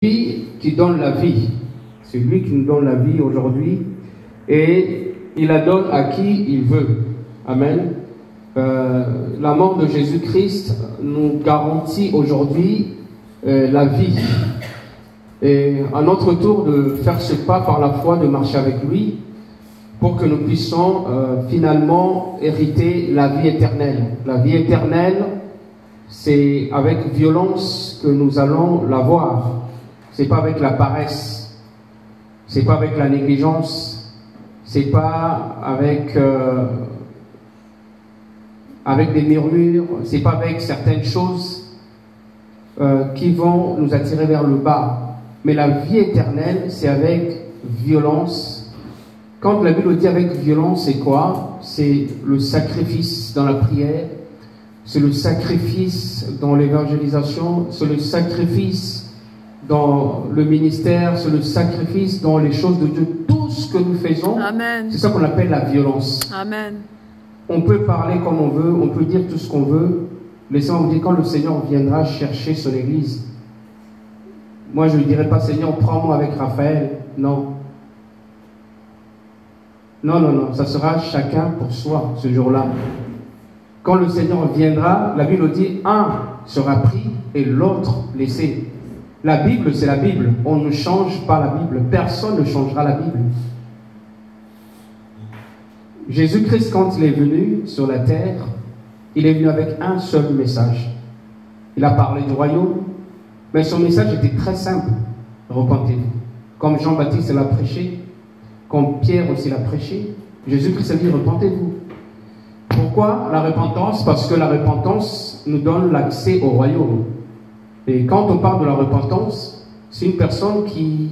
Lui qui donne la vie. C'est lui qui nous donne la vie aujourd'hui. Et il la donne à qui il veut. Amen. La mort de Jésus-Christ nous garantit aujourd'hui la vie. Et à notre tour de faire ce pas par la foi, de marcher avec lui, pour que nous puissions finalement hériter la vie éternelle. La vie éternelle, c'est avec violence que nous allons l'avoir. C'est pas avec la paresse, c'est pas avec la négligence, c'est pas avec avec des murmures, c'est pas avec certaines choses qui vont nous attirer vers le bas. Mais la vie éternelle, c'est avec violence. Quand la Bible dit avec violence, c'est quoi? C'est le sacrifice dans la prière, c'est le sacrifice dans l'évangélisation, c'est le sacrifice dans le ministère, c'est le sacrifice dans les choses de Dieu. Tout ce que nous faisons, c'est ça qu'on appelle la violence. Amen. On peut parler comme on veut, on peut dire tout ce qu'on veut. Laissez-moi vous dire, quand le Seigneur viendra chercher son église, moi je ne dirai pas, Seigneur, prends-moi avec Raphaël. Non. Non, non, non. Ça sera chacun pour soi ce jour-là. Quand le Seigneur viendra, la Bible dit, un sera pris et l'autre laissé. La Bible, c'est la Bible. On ne change pas la Bible. Personne ne changera la Bible. Jésus-Christ, quand il est venu sur la terre, il est venu avec un seul message. Il a parlé du royaume, mais son message était très simple. Repentez-vous. Comme Jean-Baptiste l'a prêché, comme Pierre aussi l'a prêché, Jésus-Christ a dit repentez-vous. Pourquoi la repentance? Parce que la repentance nous donne l'accès au royaume. Et quand on parle de la repentance, c'est une personne qui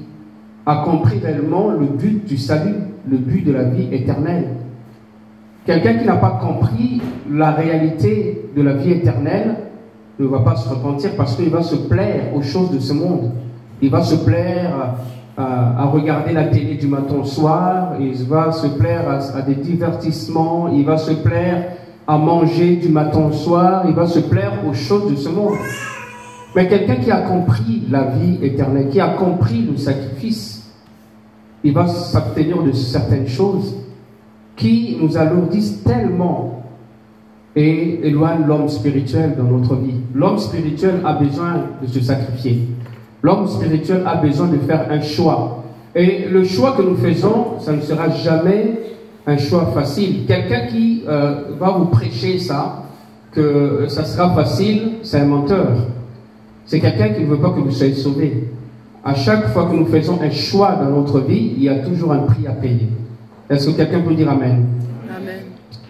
a compris réellement le but du salut, le but de la vie éternelle. Quelqu'un qui n'a pas compris la réalité de la vie éternelle ne va pas se repentir parce qu'il va se plaire aux choses de ce monde. Il va se plaire à regarder la télé du matin au soir, il va se plaire à des divertissements, il va se plaire à manger du matin au soir, il va se plaire aux choses de ce monde. Mais quelqu'un qui a compris la vie éternelle, qui a compris le sacrifice, il va s'abstenir de certaines choses qui nous alourdissent tellement et éloignent l'homme spirituel dans notre vie. L'homme spirituel a besoin de se sacrifier. L'homme spirituel a besoin de faire un choix. Et le choix que nous faisons, ça ne sera jamais un choix facile. Quelqu'un qui va vous prêcher ça, que ça sera facile, c'est un menteur. C'est quelqu'un qui ne veut pas que vous soyez sauvés. À chaque fois que nous faisons un choix dans notre vie, il y a toujours un prix à payer. Est-ce que quelqu'un peut dire Amen? Amen.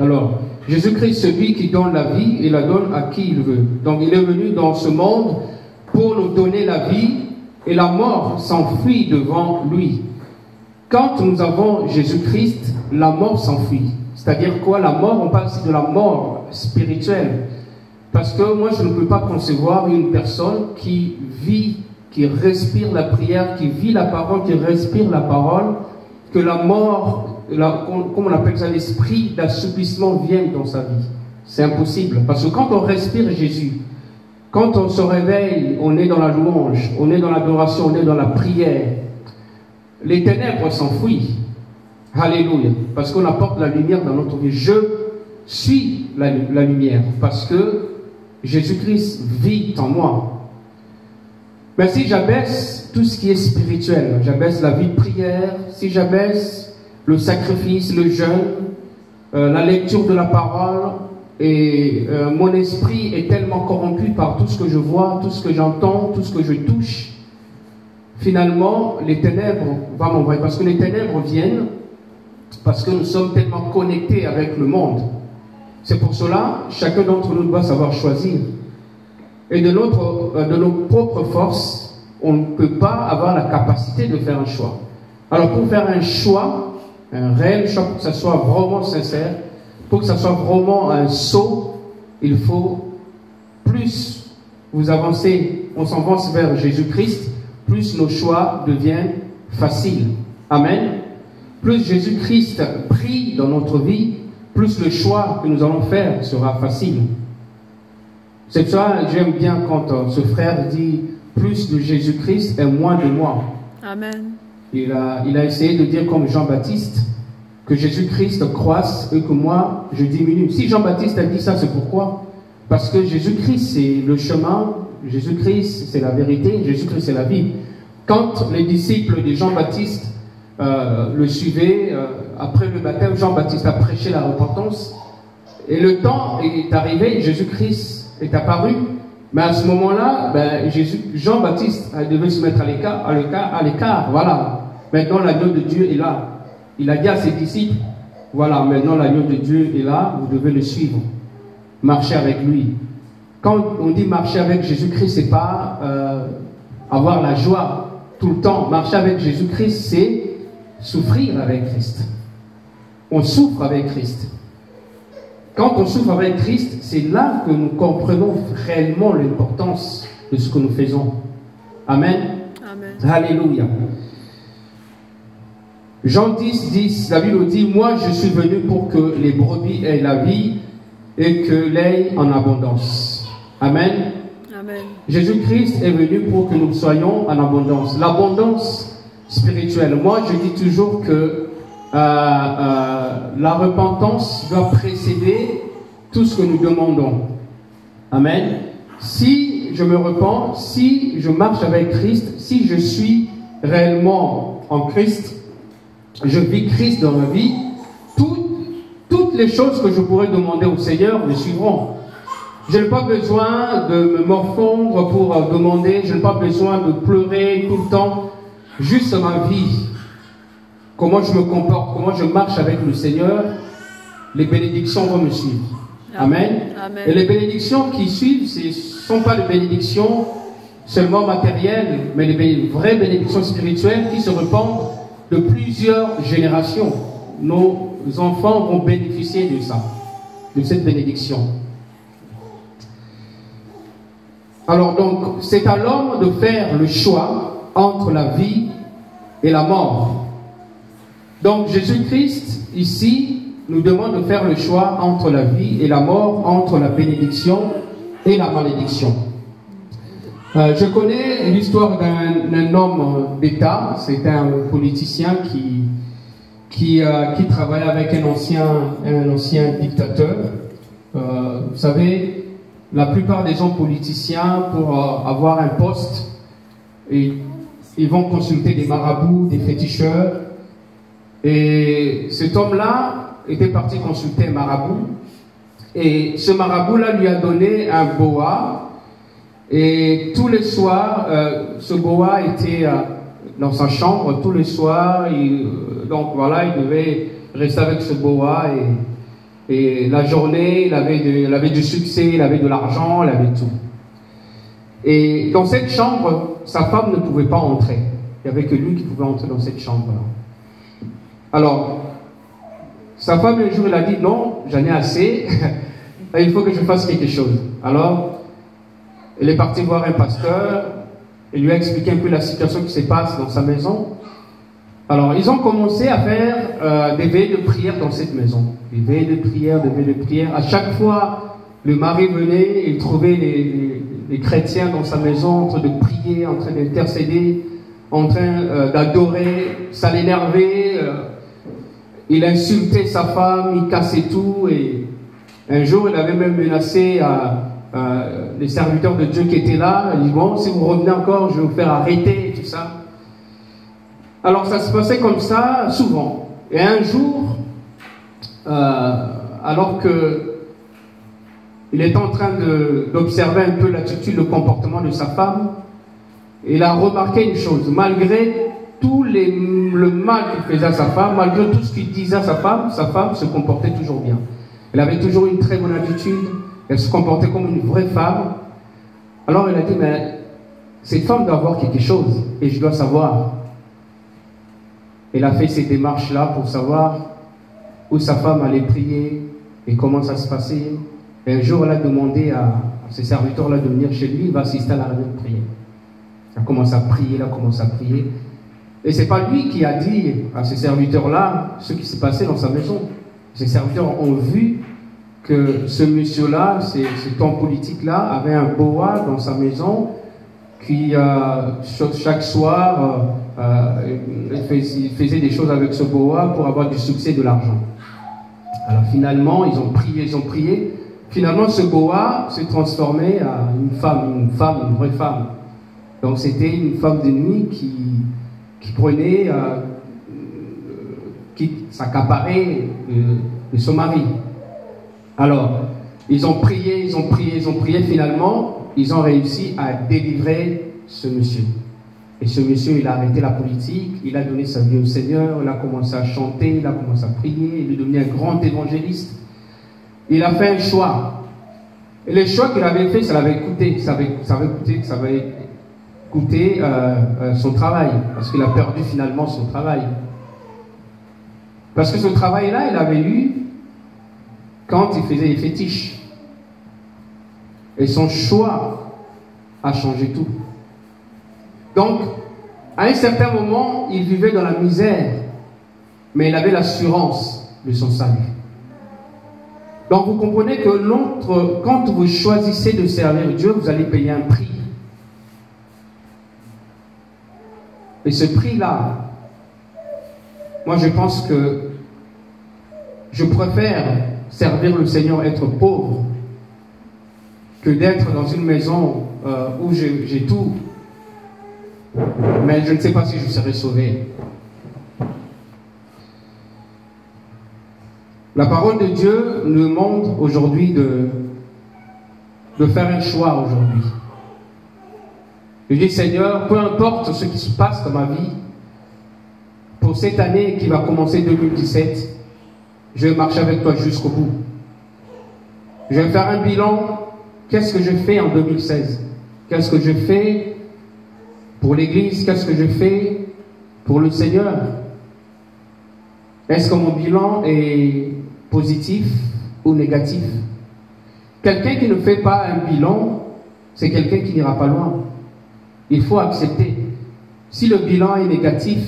Alors, Jésus-Christ, celui qui donne la vie, il la donne à qui il veut. Donc, il est venu dans ce monde pour nous donner la vie et la mort s'enfuit devant lui. Quand nous avons Jésus-Christ, la mort s'enfuit. C'est-à-dire quoi? La mort, on parle ici de la mort spirituelle. Parce que moi, je ne peux pas concevoir une personne qui vit, qui respire la prière, qui vit la parole, qui respire la parole, que la mort, comme on appelle ça, l'esprit d'assouplissement vienne dans sa vie. C'est impossible. Parce que quand on respire Jésus, quand on se réveille, on est dans la louange, on est dans l'adoration, on est dans la prière, les ténèbres s'enfuient. Alléluia. Parce qu'on apporte la lumière dans notre vie. Je suis la lumière. Parce que Jésus-Christ vit en moi. Mais si j'abaisse tout ce qui est spirituel, j'abaisse la vie de prière, si j'abaisse le sacrifice, le jeûne, la lecture de la parole, et mon esprit est tellement corrompu par tout ce que je vois, tout ce que j'entends, tout ce que je touche, finalement, les ténèbres vont m'envahir. Parce que les ténèbres viennent parce que nous sommes tellement connectés avec le monde. C'est pour cela, chacun d'entre nous doit savoir choisir. Et de nos propres forces, on ne peut pas avoir la capacité de faire un choix. Alors pour faire un choix, un réel choix, pour que ça soit vraiment sincère, pour que ça soit vraiment un saut, il faut plus vous avancez, on s'avance vers Jésus-Christ, plus nos choix deviennent faciles. Amen. Plus Jésus-Christ brille dans notre vie, plus le choix que nous allons faire sera facile. C'est pour ça que j'aime bien quand ce frère dit plus de Jésus-Christ et moins de moi. Amen. Il a essayé de dire comme Jean-Baptiste, que Jésus-Christ croisse et que moi, je diminue. Si Jean-Baptiste a dit ça, c'est pourquoi? Parce que Jésus-Christ, c'est le chemin, Jésus-Christ, c'est la vérité, Jésus-Christ, c'est la vie. Quand les disciples de Jean-Baptiste le suivaient, après le baptême, Jean-Baptiste a prêché la repentance, et le temps est arrivé, Jésus-Christ est apparu, mais à ce moment-là, Jean-Baptiste devait se mettre à l'écart, voilà. Maintenant, l'agneau de Dieu est là. Il a dit à ses disciples, voilà, maintenant l'agneau de Dieu est là, vous devez le suivre. Marcher avec lui. Quand on dit marcher avec Jésus-Christ, c'est pas avoir la joie tout le temps. Marcher avec Jésus-Christ, c'est souffrir avec Christ. On souffre avec Christ. Quand on souffre avec Christ, c'est là que nous comprenons réellement l'importance de ce que nous faisons. Amen. Amen. Alléluia. Jean 10, 10, la Bible dit, moi je suis venu pour que les brebis aient la vie et que l'aient en abondance. Amen. Amen. Jésus-Christ est venu pour que nous soyons en abondance. L'abondance spirituelle. Moi je dis toujours que la repentance doit précéder tout ce que nous demandons. Amen. Si je me repens, si je marche avec Christ, si je suis réellement en Christ, je vis Christ dans ma vie, toutes les choses que je pourrais demander au Seigneur me suivront. Je n'ai pas besoin de me morfondre pour demander, je n'ai pas besoin de pleurer tout le temps, juste ma vie. Comment je me comporte, comment je marche avec le Seigneur, les bénédictions vont me suivre. Amen. Amen. Et les bénédictions qui suivent, ce ne sont pas les bénédictions seulement matérielles, mais les vraies bénédictions spirituelles qui se répandent de plusieurs générations. Nos enfants vont bénéficier de ça, de cette bénédiction. Alors donc, c'est à l'homme de faire le choix entre la vie et la mort. Donc Jésus-Christ, ici, nous demande de faire le choix entre la vie et la mort, entre la bénédiction et la malédiction. Je connais l'histoire d'un homme d'État, c'est un politicien qui travaillait avec un ancien dictateur. Vous savez, la plupart des gens politiciens, pour avoir un poste, ils vont consulter des marabouts, des féticheurs. Et cet homme-là était parti consulter un marabout. Et ce marabout-là lui a donné un boa. Et tous les soirs, ce boa était dans sa chambre tous les soirs. Donc voilà, il devait rester avec ce boa. Et la journée, il avait du succès, il avait de l'argent, il avait tout. Et dans cette chambre, sa femme ne pouvait pas entrer. Il n'y avait que lui qui pouvait entrer dans cette chambre-là. Alors, sa femme, un jour, elle a dit, non, j'en ai assez, il faut que je fasse quelque chose. Alors, elle est partie voir un pasteur, il lui a expliqué un peu la situation qui se passe dans sa maison. Alors, ils ont commencé à faire des veillées de prière dans cette maison. Des veillées de prière, des veillées de prière. À chaque fois, le mari venait, il trouvait les chrétiens dans sa maison en train de prier, en train d'intercéder, en train d'adorer. Ça l'énervait. Il insultait sa femme, il cassait tout. Et un jour, il avait même menacé les serviteurs de Dieu qui étaient là. Il dit, bon, si vous revenez encore, je vais vous faire arrêter et tout ça. Alors ça se passait comme ça souvent. Et un jour, alors que il était en train d'observer un peu l'attitude, le comportement de sa femme, il a remarqué une chose. Malgré tout le mal qu'il faisait à sa femme, malgré tout ce qu'il disait à sa femme se comportait toujours bien. Elle avait toujours une très bonne attitude, elle se comportait comme une vraie femme. Alors il a dit, mais cette femme doit avoir quelque chose, et je dois savoir. Elle a fait ces démarches-là pour savoir où sa femme allait prier et comment ça se passait. Et un jour, elle a demandé à ses serviteurs-là de venir chez lui, il va assister à la réunion de prière. Elle a commencé à prier, Et c'est pas lui qui a dit à ses serviteurs-là ce qui s'est passé dans sa maison. Ses serviteurs ont vu que ce monsieur-là, cet homme politique-là, avait un boa dans sa maison qui chaque soir faisait des choses avec ce boa pour avoir du succès, de l'argent. Alors finalement, ils ont prié. Finalement, ce boa s'est transformé à une vraie femme. Donc c'était une femme de nuit qui prenait, qui s'accaparait de son mari. Alors, ils ont prié. Finalement, ils ont réussi à délivrer ce monsieur. Et ce monsieur, il a arrêté la politique, il a donné sa vie au Seigneur, il a commencé à chanter, il a commencé à prier, il est devenu un grand évangéliste. Il a fait un choix. Et le choix qu'il avait fait, ça avait coûté son travail, parce qu'il a perdu finalement son travail. Parce que ce travail-là, il avait eu quand il faisait les fétiches. Et son choix a changé tout. Donc, à un certain moment, il vivait dans la misère, mais il avait l'assurance de son salut. Donc, vous comprenez que quand vous choisissez de servir Dieu, vous allez payer un prix. Et ce prix-là, moi je pense que je préfère servir le Seigneur, être pauvre, que d'être dans une maison où j'ai tout, mais je ne sais pas si je serai sauvé. La parole de Dieu nous demande aujourd'hui de faire un choix aujourd'hui. Je dis, Seigneur, peu importe ce qui se passe dans ma vie, pour cette année qui va commencer 2017, je vais marcher avec toi jusqu'au bout. Je vais faire un bilan. Qu'est-ce que je fais en 2016? Qu'est-ce que je fais pour l'Église? Qu'est-ce que je fais pour le Seigneur? Est-ce que mon bilan est positif ou négatif? Quelqu'un qui ne fait pas un bilan, c'est quelqu'un qui n'ira pas loin. Il faut accepter. Si le bilan est négatif,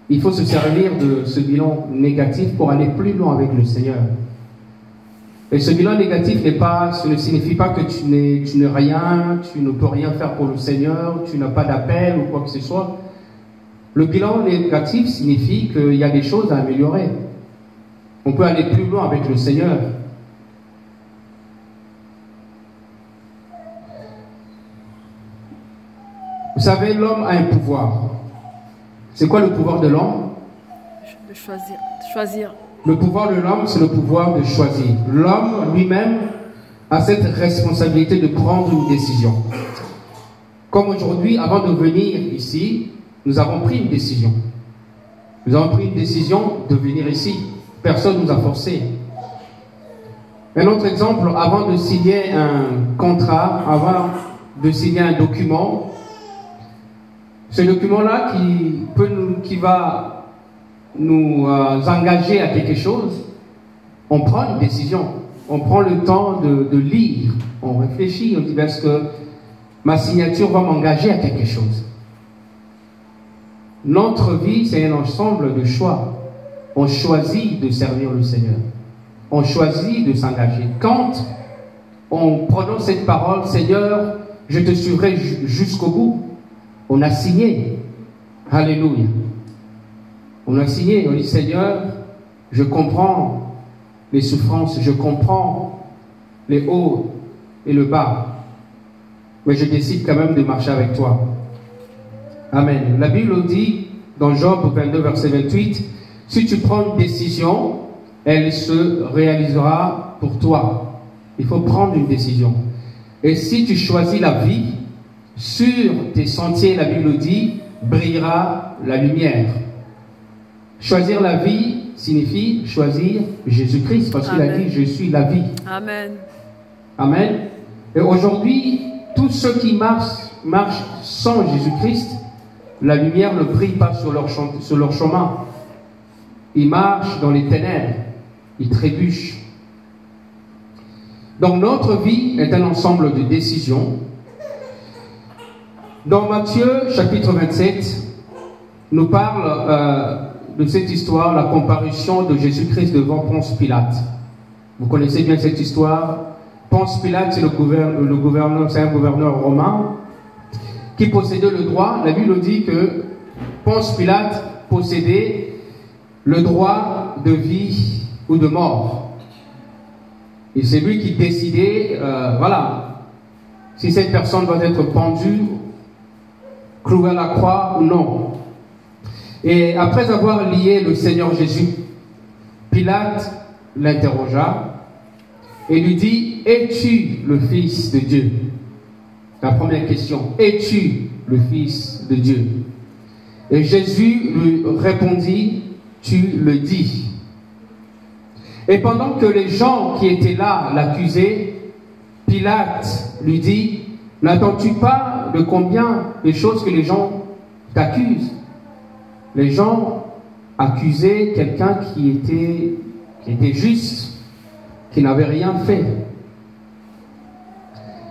il faut se servir de ce bilan négatif pour aller plus loin avec le Seigneur. Et ce bilan négatif ce ne signifie pas que tu n'es rien, tu ne peux rien faire pour le Seigneur, tu n'as pas d'appel ou quoi que ce soit. Le bilan négatif signifie qu'il y a des choses à améliorer. On peut aller plus loin avec le Seigneur. Vous savez, l'homme a un pouvoir. C'est quoi le pouvoir de l'homme? De choisir. Le pouvoir de l'homme, c'est le pouvoir de choisir. L'homme lui-même a cette responsabilité de prendre une décision. Comme aujourd'hui, avant de venir ici, nous avons pris une décision. Nous avons pris une décision de venir ici. Personne ne nous a forcés. Un autre exemple, avant de signer un contrat, avant de signer un document, ce document-là qui va nous engager à quelque chose, on prend une décision. On prend le temps de lire. On réfléchit, on dit, est-ce que ma signature va m'engager à quelque chose? Notre vie, c'est un ensemble de choix. On choisit de servir le Seigneur. On choisit de s'engager. Quand on prononce cette parole, Seigneur, je te suivrai jusqu'au bout, on a signé. Alléluia. On a signé, on dit, Seigneur, je comprends les souffrances, je comprends les hauts et le bas, mais je décide quand même de marcher avec toi. Amen. La Bible dit, dans Job 22, verset 28, si tu prends une décision, elle se réalisera pour toi. Il faut prendre une décision. Et si tu choisis la vie, sur tes sentiers, la Bible dit, brillera la lumière. Choisir la vie signifie choisir Jésus-Christ, parce qu'il a dit, je suis la vie. Amen. Amen. Et aujourd'hui, tous ceux qui marchent sans Jésus-Christ, la lumière ne brille pas sur leur chemin. Ils marchent dans les ténèbres, ils trébuchent. Donc notre vie est un ensemble de décisions. Dans Matthieu, chapitre 27, nous parle de cette histoire, la comparution de Jésus-Christ devant Ponce Pilate. Vous connaissez bien cette histoire. Ponce Pilate, c'est c'est un gouverneur romain. qui possédait le droit. La Bible dit que Ponce Pilate possédait le droit de vie ou de mort. Et c'est lui qui décidait, voilà, si cette personne doit être pendue, clouée à la croix ou non. Et après avoir lié le Seigneur Jésus, Pilate l'interrogea et lui dit: es-tu le Fils de Dieu? La première question, es-tu le Fils de Dieu? Et Jésus lui répondit: tu le dis. Et pendant que les gens qui étaient là l'accusaient, Pilate lui dit: n'attends-tu pas de combien de choses que les gens t'accusent? Les gens accusaient quelqu'un qui était juste, qui n'avait rien fait.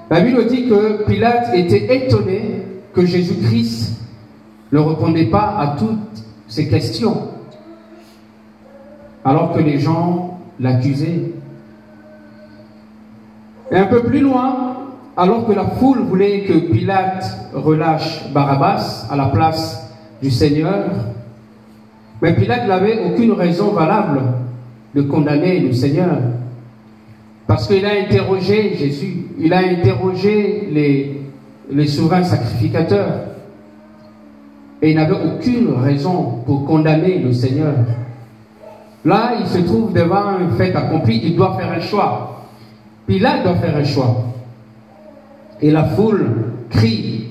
La Bible dit que Pilate était étonné que Jésus-Christ ne répondait pas à toutes ces questions, alors que les gens l'accusaient. Et un peu plus loin, alors que la foule voulait que Pilate relâche Barabbas à la place du Seigneur, mais Pilate n'avait aucune raison valable de condamner le Seigneur. Parce qu'il a interrogé Jésus, il a interrogé les souverains sacrificateurs. Et il n'avait aucune raison pour condamner le Seigneur. Là, il se trouve devant un fait accompli, il doit faire un choix. Pilate doit faire un choix. Et la foule crie.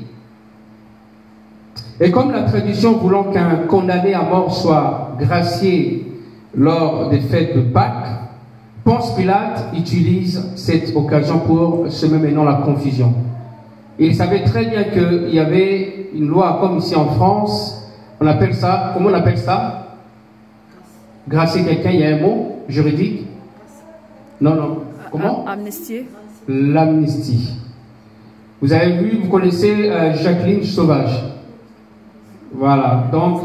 Et comme la tradition voulant qu'un condamné à mort soit gracié lors des fêtes de Pâques, Ponce Pilate utilise cette occasion pour semer maintenant la confusion. Et il savait très bien qu'il y avait une loi comme ici en France, on appelle ça, comment on appelle ça? Gracier quelqu'un, il y a un mot juridique? Non. Comment? Amnistier. L'amnistie. Vous avez vu, vous connaissez Jacqueline Sauvage. Voilà, donc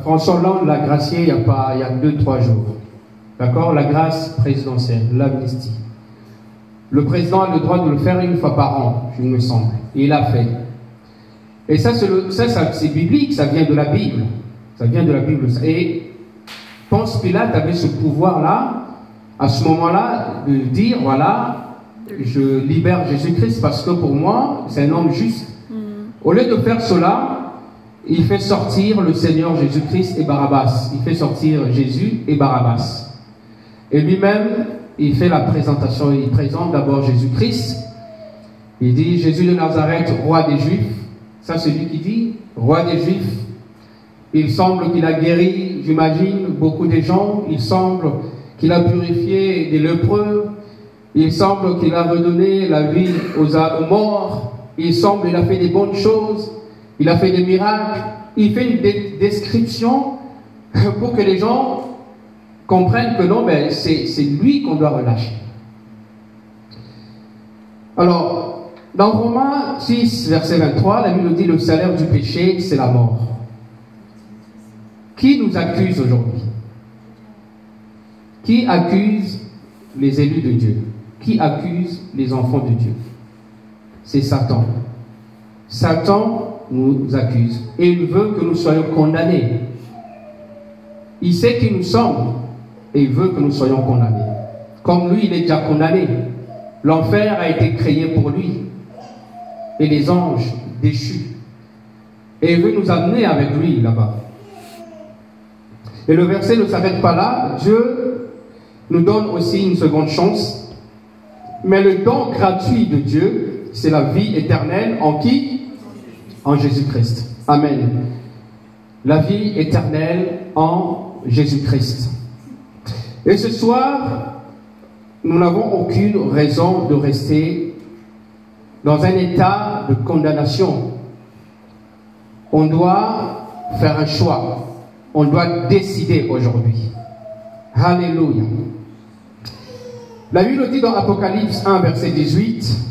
François Hollande l'a gracié il y a 2-3 jours. D'accord? La grâce présidentielle, l'amnistie. Le président a le droit de le faire une fois par an, il me semble. Et il l'a fait. Et ça, c'est biblique, ça vient de la Bible. Ça vient de la Bible. Et Ponce Pilate avait ce pouvoir-là, à ce moment-là, de dire, voilà, je libère Jésus-Christ parce que pour moi, c'est un homme juste. Au lieu de faire cela, il fait sortir le Seigneur Jésus-Christ et Barabbas. Il fait sortir Jésus et Barabbas. Et lui-même, il fait la présentation. Il présente d'abord Jésus-Christ. Il dit: Jésus de Nazareth, roi des Juifs. Ça, c'est lui qui dit, roi des Juifs. Il semble qu'il a guéri, j'imagine, beaucoup de gens. Il semble qu'il a purifié des lépreux. Il semble qu'il a redonné la vie aux morts. Il semble qu'il a fait des bonnes choses. Il a fait des miracles. Il fait une description pour que les gens comprennent que non, mais c'est lui qu'on doit relâcher. Alors, dans Romains 6, verset 23, la Bible dit: le salaire du péché, c'est la mort. Qui nous accuse aujourd'hui? Qui accuse les élus de Dieu? Qui accuse les enfants de Dieu? C'est Satan. Satan nous accuse et il veut que nous soyons condamnés. Il sait qui nous sommes et il veut que nous soyons condamnés. Comme lui, il est déjà condamné. L'enfer a été créé pour lui et les anges déchus. Et il veut nous amener avec lui là-bas. Et le verset ne s'arrête pas là. Dieu nous donne aussi une seconde chance. Mais le don gratuit de Dieu, c'est la vie éternelle en qui? En Jésus-Christ. Amen. La vie éternelle en Jésus-Christ. Et ce soir, nous n'avons aucune raison de rester dans un état de condamnation. On doit faire un choix. On doit décider aujourd'hui. Alléluia. La Bible dit dans Apocalypse 1, verset 18,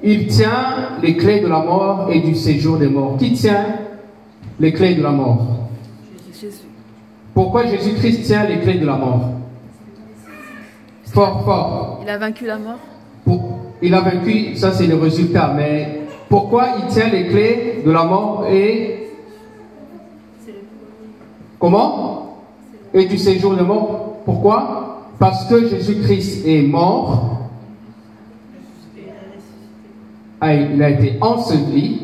il tient les clés de la mort et du séjour des morts. Qui tient les clés de la mort? Jésus. Pourquoi Jésus-Christ tient les clés de la mort? Fort. Il a vaincu la mort. Il a vaincu, ça c'est le résultat, mais Pourquoi il tient les clés de la mort et... Comment? Et du séjour de mort. Pourquoi? Parce que Jésus-Christ est mort. Il a été enseveli.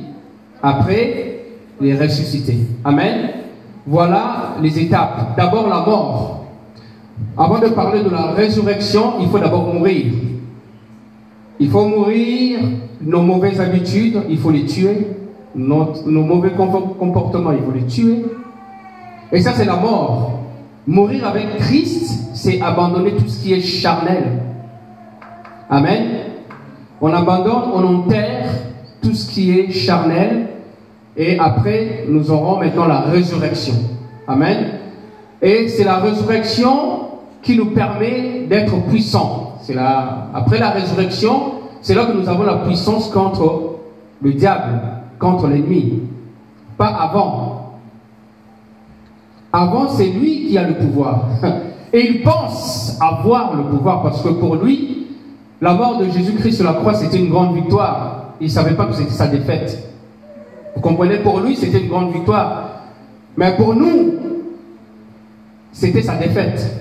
Après, il est ressuscité. Amen. Voilà les étapes. D'abord la mort. Avant de parler de la résurrection, il faut d'abord mourir. Il faut mourir nos mauvaises habitudes, il faut les tuer. Nos mauvais comportements, il faut les tuer. Et ça, c'est la mort. Mourir avec Christ, c'est abandonner tout ce qui est charnel. Amen. On abandonne, on enterre tout ce qui est charnel. Et après, nous aurons maintenant la résurrection. Amen. Et c'est la résurrection qui nous permet d'être puissants. Après la résurrection, c'est là que nous avons la puissance contre le diable, contre l'ennemi. Pas avant. Avant, c'est lui qui a le pouvoir. Et il pense avoir le pouvoir parce que pour lui, la mort de Jésus-Christ sur la croix, c'était une grande victoire. Il ne savait pas que c'était sa défaite. Vous comprenez? Pour lui, c'était une grande victoire. Mais pour nous, c'était sa défaite.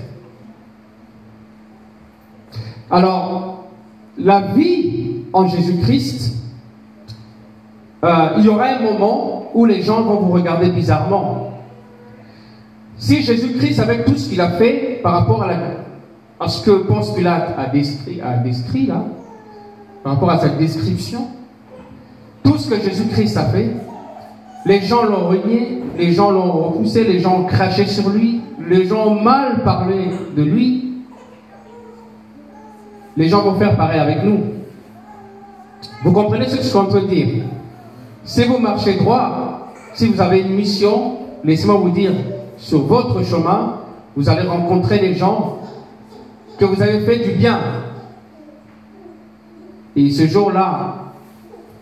Alors, la vie en Jésus-Christ, il y aura un moment où les gens vont vous regarder bizarrement. Si Jésus-Christ, avec tout ce qu'il a fait par rapport à ce que Ponce Pilate a décrit là, par rapport à cette description, tout ce que Jésus-Christ a fait, les gens l'ont renié, les gens l'ont repoussé, les gens ont craché sur lui, les gens ont mal parlé de lui. Les gens vont faire pareil avec nous. Vous comprenez ce que je suis en train de dire? Si vous marchez droit, si vous avez une mission, laissez-moi vous dire, sur votre chemin, vous allez rencontrer des gens que vous avez fait du bien. Et ce jour-là,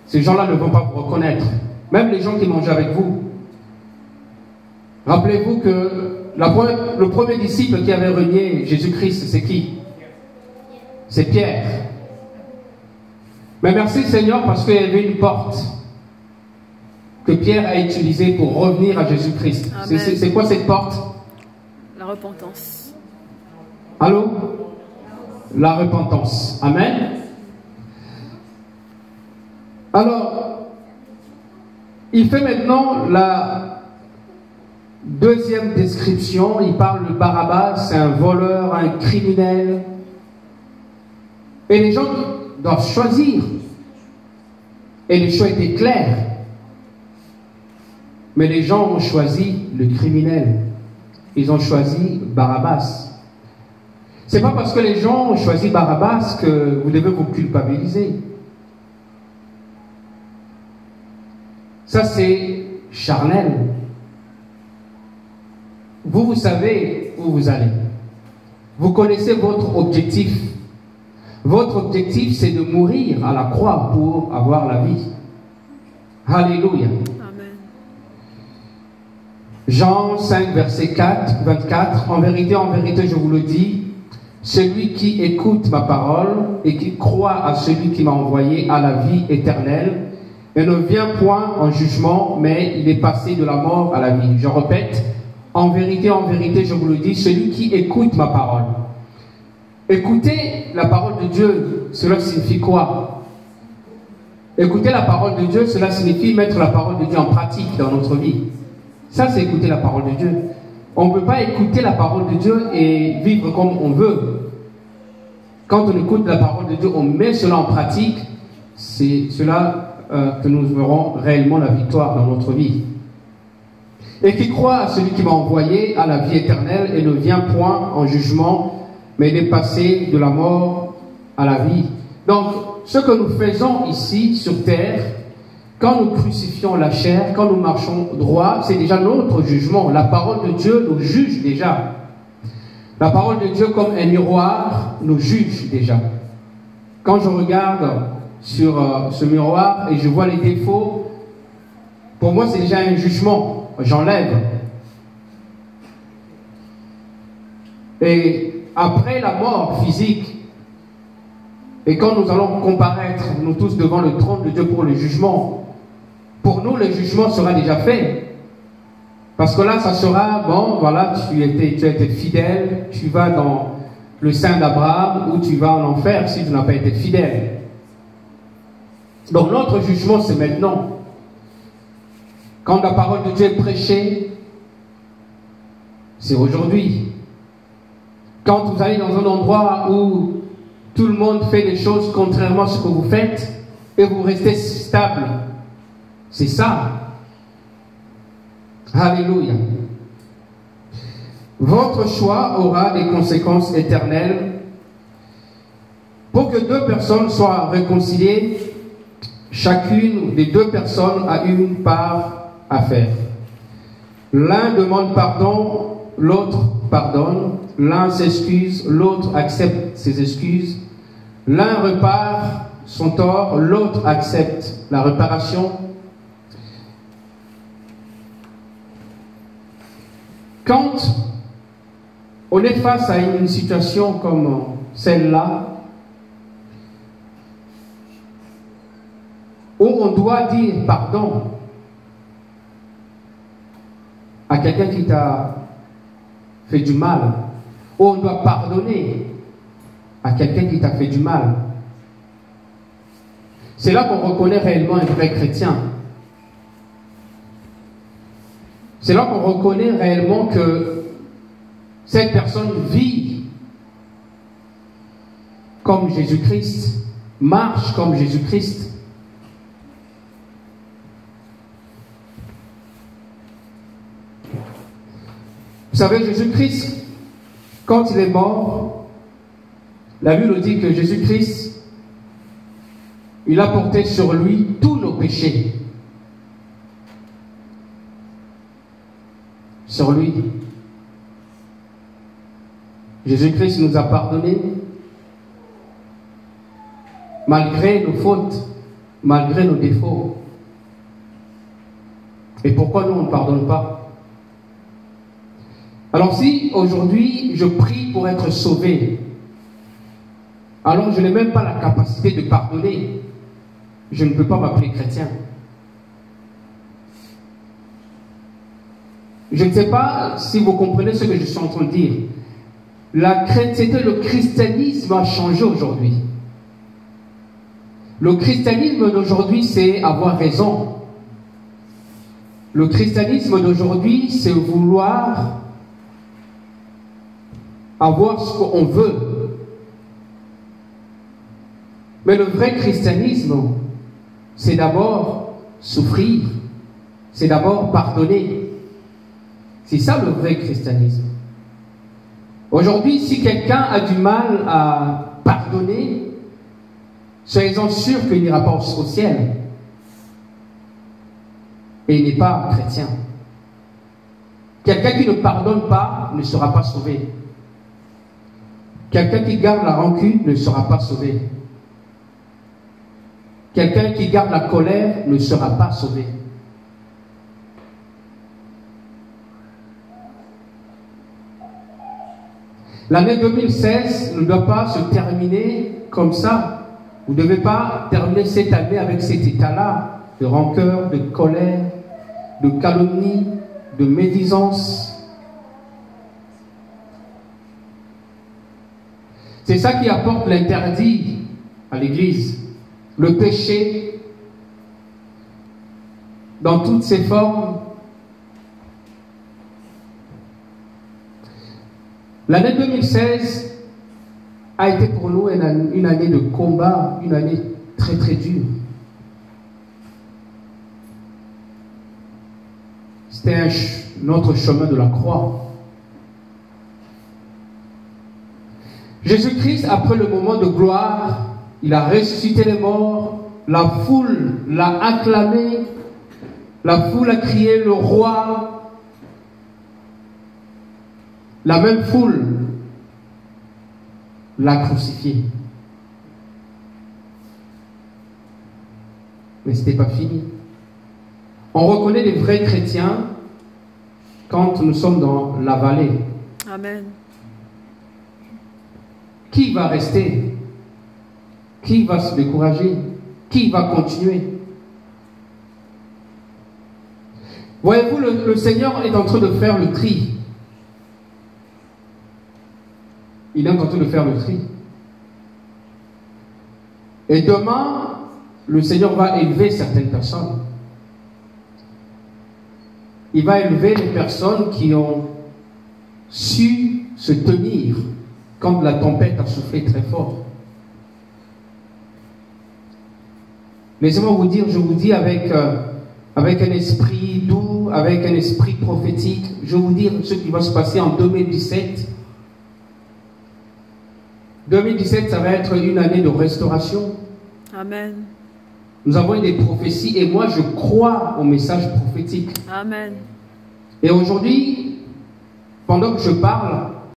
ces gens-là ne vont pas vous reconnaître. Même les gens qui mangeaient avec vous. Rappelez-vous que le premier disciple qui avait renié Jésus-Christ, c'est qui? C'est Pierre. Mais merci Seigneur parce qu'il y avait une porte que Pierre a utilisée pour revenir à Jésus-Christ. C'est quoi cette porte? La repentance. Allô? La repentance. Amen. Alors, il fait maintenant la deuxième description. Il parle de Barabbas, c'est un voleur, un criminel. Et les gens doivent choisir. Et le choix était clair. Mais les gens ont choisi le criminel. Ils ont choisi Barabbas. C'est pas parce que les gens ont choisi Barabbas que vous devez vous culpabiliser. Ça, c'est charnel. Vous savez où vous allez. Vous connaissez votre objectif. Votre objectif, c'est de mourir à la croix pour avoir la vie. Alléluia. Amen. Jean 5, verset 24. En vérité, je vous le dis, celui qui écoute ma parole et qui croit à celui qui m'a envoyé a la vie éternelle et ne vient point en jugement, mais il est passé de la mort à la vie. Je répète, en vérité, je vous le dis, celui qui écoute ma parole. Écouter la parole de Dieu, cela signifie quoi? Écouter la parole de Dieu, cela signifie mettre la parole de Dieu en pratique dans notre vie. Ça, c'est écouter la parole de Dieu. On ne peut pas écouter la parole de Dieu et vivre comme on veut. Quand on écoute la parole de Dieu, on met cela en pratique, c'est cela que nous verrons réellement la victoire dans notre vie. Et qui croit à celui qui m'a envoyé à la vie éternelle et ne vient point en jugement, mais il est passé de la mort à la vie. Donc, ce que nous faisons ici sur terre, quand nous crucifions la chair, quand nous marchons droit, c'est déjà notre jugement. La parole de Dieu nous juge déjà. La parole de Dieu, comme un miroir, nous juge déjà. Quand je regarde sur ce miroir et je vois les défauts, pour moi, c'est déjà un jugement. J'enlève. Et après la mort physique, Et quand nous allons comparaître, nous tous, devant le trône de Dieu pour le jugement, pour nous, le jugement sera déjà fait. Parce que là, ça sera, bon, voilà, tu as été fidèle, tu vas dans le sein d'Abraham ou tu vas en enfer si tu n'as pas été fidèle. Donc notre jugement, c'est maintenant. Quand la parole de Dieu est prêchée, c'est aujourd'hui. Quand vous allez dans un endroit où tout le monde fait des choses contrairement à ce que vous faites et vous restez stable, c'est ça. Alléluia. Votre choix aura des conséquences éternelles. Pour que deux personnes soient réconciliées, chacune des deux personnes a une part à faire. L'un demande pardon, l'autre pardonne. L'un s'excuse, l'autre accepte ses excuses. L'un repart son tort, l'autre accepte la réparation. Quand on est face à une situation comme celle-là, où on doit dire pardon à quelqu'un qui t'a fait du mal, où on doit pardonner à quelqu'un qui t'a fait du mal, c'est là qu'on reconnaît réellement un vrai chrétien. C'est là qu'on reconnaît réellement que cette personne vit comme Jésus-Christ, marche comme Jésus-Christ. Vous savez, Jésus-Christ, quand il est mort, la Bible dit que Jésus-Christ, il a porté sur lui tous nos péchés. Sur lui. Jésus-Christ nous a pardonné malgré nos fautes, malgré nos défauts. Et pourquoi nous on ne pardonne pas? Alors si aujourd'hui je prie pour être sauvé, alors je n'ai même pas la capacité de pardonner, je ne peux pas m'appeler chrétien. Je ne sais pas si vous comprenez ce que je suis en train de dire. C'était le christianisme a changé aujourd'hui. Le christianisme d'aujourd'hui, c'est avoir raison. Le christianisme d'aujourd'hui, c'est vouloir avoir ce qu'on veut. Mais le vrai christianisme, c'est d'abord souffrir, c'est d'abord pardonner. C'est ça le vrai christianisme. Aujourd'hui, si quelqu'un a du mal à pardonner, soyez-en sûrs qu'il n'ira pas au ciel. Et il n'est pas chrétien. Quelqu'un qui ne pardonne pas ne sera pas sauvé. Quelqu'un qui garde la rancune ne sera pas sauvé. Quelqu'un qui garde la colère ne sera pas sauvé. L'année 2016 ne doit pas se terminer comme ça. Vous ne devez pas terminer cette année avec cet état-là de rancœur, de colère, de calomnie, de médisance. C'est ça qui apporte l'interdit à l'Église. Le péché, dans toutes ses formes. L'année 2016 a été pour nous une année de combat, une année très très dure. C'était notre chemin de la croix. Jésus-Christ, après le moment de gloire, il a ressuscité les morts, la foule l'a acclamé, la foule a crié le roi. La même foule l'a crucifié. Mais ce n'était pas fini. On reconnaît les vrais chrétiens quand nous sommes dans la vallée. Amen. Qui va rester? qui va se décourager? Qui va continuer? Voyez-vous, le Seigneur est en train de faire le tri. Il est en train de faire le tri. Et demain, le Seigneur va élever certaines personnes. Il va élever les personnes qui ont su se tenir quand la tempête a soufflé très fort. Laissez-moi vous dire, je vous dis avec un esprit doux, avec un esprit prophétique, je vais vous dire ce qui va se passer en 2017. 2017, ça va être une année de restauration. Amen. Nous avons eu des prophéties et moi je crois au message prophétique. Amen. Et aujourd'hui, pendant que je parle,